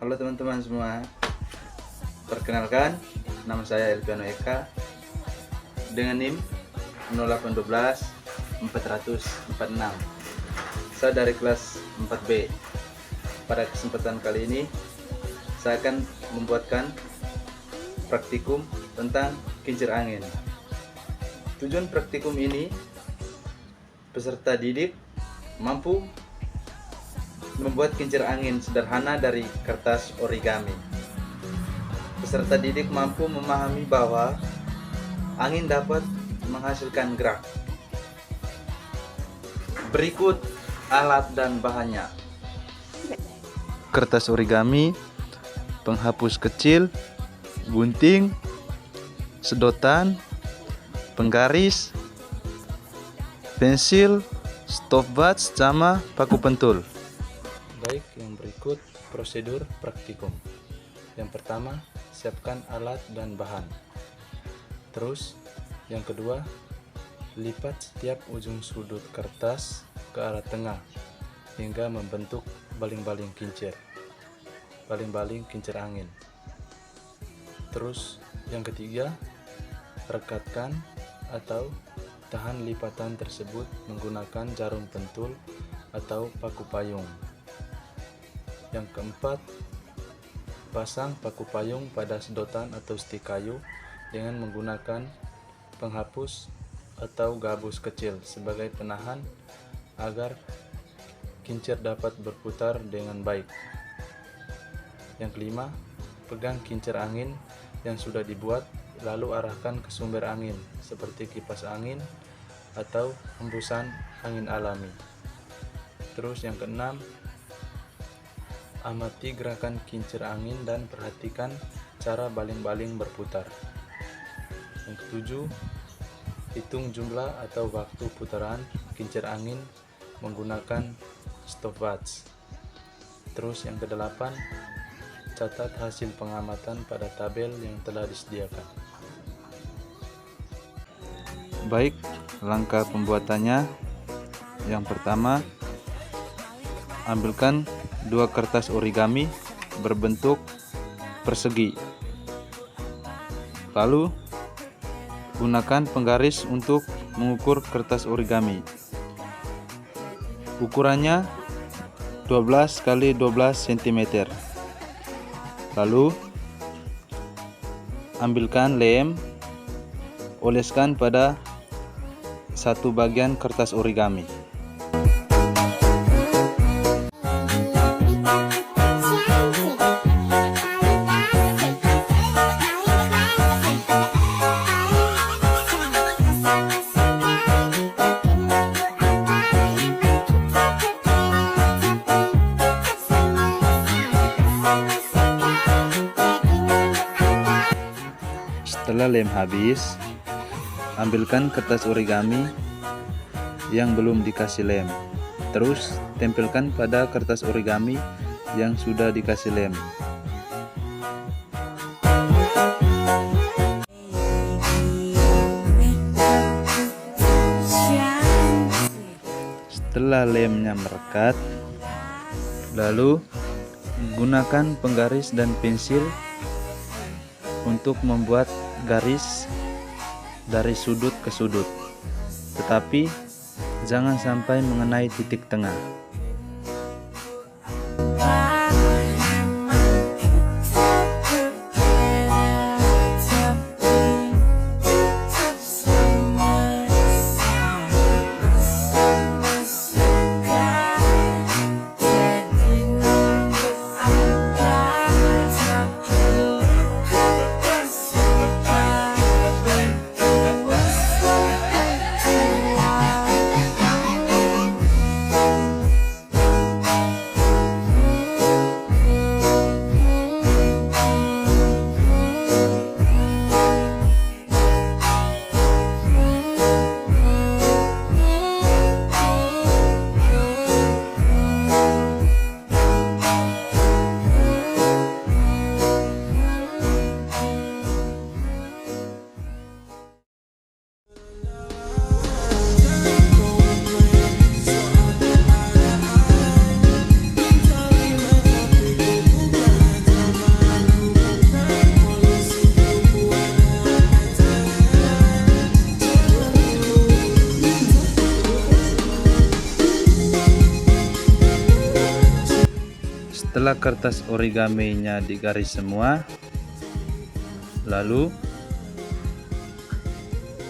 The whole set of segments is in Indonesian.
Halo teman-teman semua, perkenalkan nama saya Elviano Eka dengan NIM 0812 446. Saya dari kelas 4B. Pada kesempatan kali ini saya akan membuatkan praktikum tentang kincir angin. Tujuan praktikum ini peserta didik mampu membuat kincir angin sederhana dari kertas origami. Peserta didik mampu memahami bahwa angin dapat menghasilkan gerak. Berikut alat dan bahannya: kertas origami, penghapus kecil, gunting, sedotan, penggaris, pensil, stopwatch, sama paku pentul. Baik, yang berikut prosedur praktikum. Yang pertama, siapkan alat dan bahan. Terus, yang kedua, lipat setiap ujung sudut kertas ke arah tengah hingga membentuk baling-baling kincir. Baling-baling kincir angin. Terus, yang ketiga, rekatkan atau tahan lipatan tersebut menggunakan jarum pentul atau paku payung. Yang keempat, pasang paku payung pada sedotan atau stik kayu dengan menggunakan penghapus atau gabus kecil sebagai penahan agar kincir dapat berputar dengan baik. Yang kelima, pegang kincir angin yang sudah dibuat lalu arahkan ke sumber angin seperti kipas angin atau hembusan angin alami. Terus yang keenam, amati gerakan kincir angin dan perhatikan cara baling-baling berputar. Yang ketujuh, hitung jumlah atau waktu putaran kincir angin menggunakan stopwatch. Terus yang kedelapan, catat hasil pengamatan pada tabel yang telah disediakan. Baik, langkah pembuatannya. Yang pertama, ambilkan 2 kertas origami berbentuk persegi. Lalu, gunakan penggaris untuk mengukur kertas origami. Ukurannya 12 x 12 cm. Lalu, ambilkan lem, oleskan pada satu bagian kertas origami. Setelah lem habis, ambilkan kertas origami yang belum dikasih lem. Terus tempelkan pada kertas origami yang sudah dikasih lem. Setelah lemnya merekat, lalu gunakan penggaris dan pensil untuk membuat garis dari sudut ke sudut, tetapi jangan sampai mengenai titik tengah. Setelah kertas origaminya digaris semua, lalu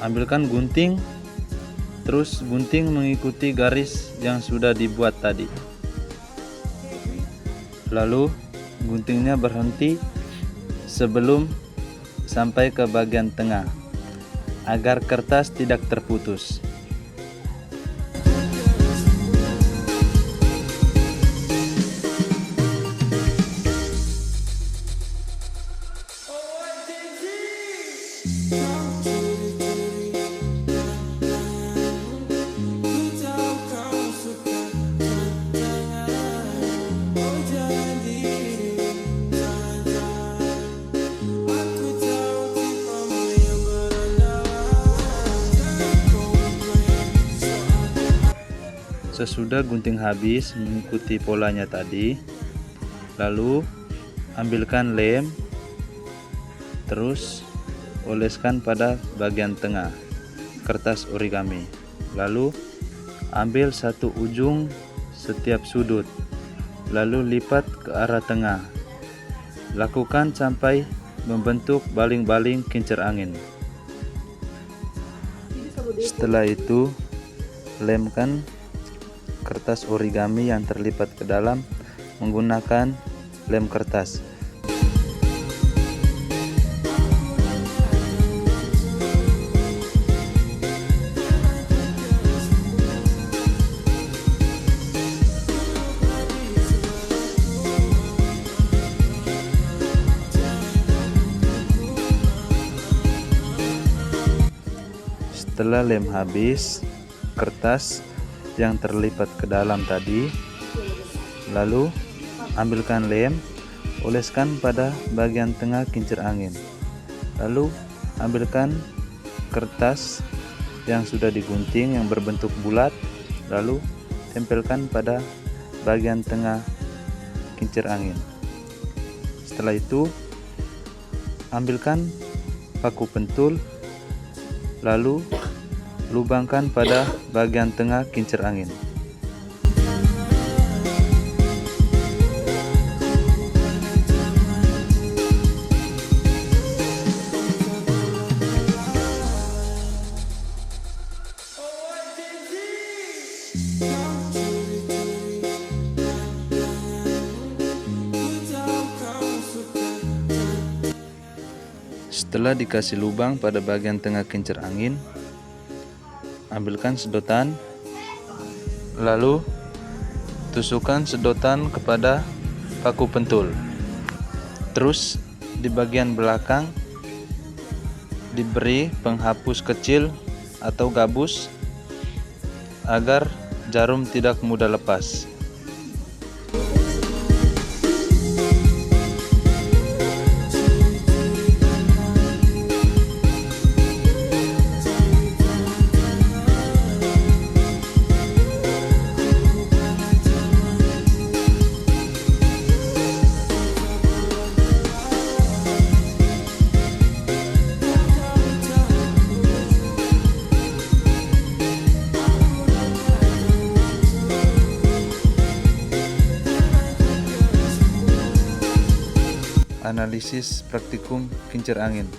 ambilkan gunting, terus gunting mengikuti garis yang sudah dibuat tadi. Lalu guntingnya berhenti sebelum sampai ke bagian tengah agar kertas tidak terputus. Sesudah gunting habis mengikuti polanya tadi, lalu ambilkan lem, terus oleskan pada bagian tengah kertas origami. Lalu ambil satu ujung setiap sudut, lalu lipat ke arah tengah. Lakukan sampai membentuk baling-baling kincir angin. Setelah itu, lemkan kertas origami yang terlipat ke dalam menggunakan lem kertas. Setelah lem habis kertas yang terlipat ke dalam tadi, lalu ambilkan lem, oleskan pada bagian tengah kincir angin. Lalu ambilkan kertas yang sudah digunting yang berbentuk bulat, lalu tempelkan pada bagian tengah kincir angin. Setelah itu ambilkan paku pentul, lalu lubangkan pada bagian tengah kincir angin. Setelah dikasih lubang pada bagian tengah kincir angin, ambilkan sedotan, lalu tusukkan sedotan kepada paku pentul. Terus di bagian belakang diberi penghapus kecil atau gabus agar jarum tidak mudah lepas. Analisis praktikum kincir angin.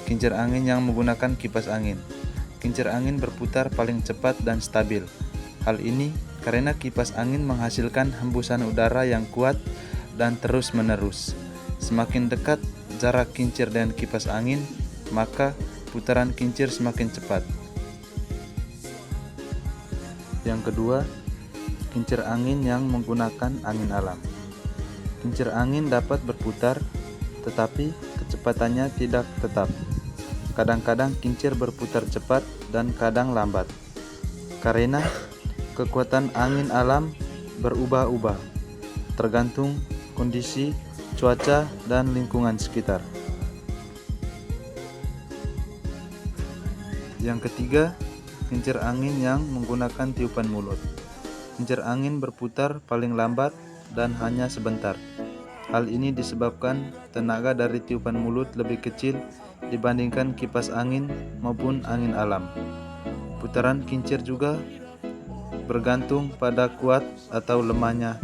Kincir angin yang menggunakan kipas angin. Kincir angin berputar paling cepat dan stabil. Hal ini karena kipas angin menghasilkan hembusan udara yang kuat dan terus-menerus. Semakin dekat jarak kincir dengan kipas angin, maka putaran kincir semakin cepat. Yang kedua, kincir angin yang menggunakan angin alam. Kincir angin dapat berputar, tetapi kecepatannya tidak tetap. Kadang-kadang kincir berputar cepat dan kadang lambat, karena kekuatan angin alam berubah-ubah, tergantung kondisi cuaca dan lingkungan sekitar. Yang ketiga, kincir angin yang menggunakan tiupan mulut. Kincir angin berputar paling lambat dan hanya sebentar. Hal ini disebabkan tenaga dari tiupan mulut lebih kecil dibandingkan kipas angin maupun angin alam. Putaran kincir juga bergantung pada kuat atau lemahnya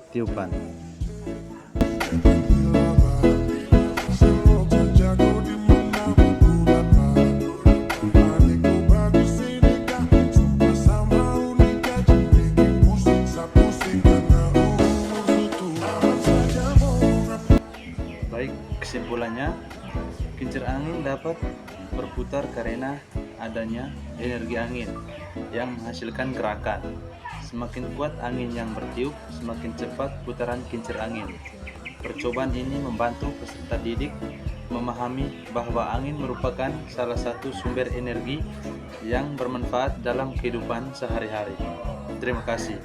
tiupan. Kesimpulannya, kincir angin dapat berputar karena adanya energi angin yang menghasilkan gerakan. Semakin kuat angin yang bertiup, semakin cepat putaran kincir angin. Percobaan ini membantu peserta didik memahami bahwa angin merupakan salah satu sumber energi yang bermanfaat dalam kehidupan sehari-hari. Terima kasih.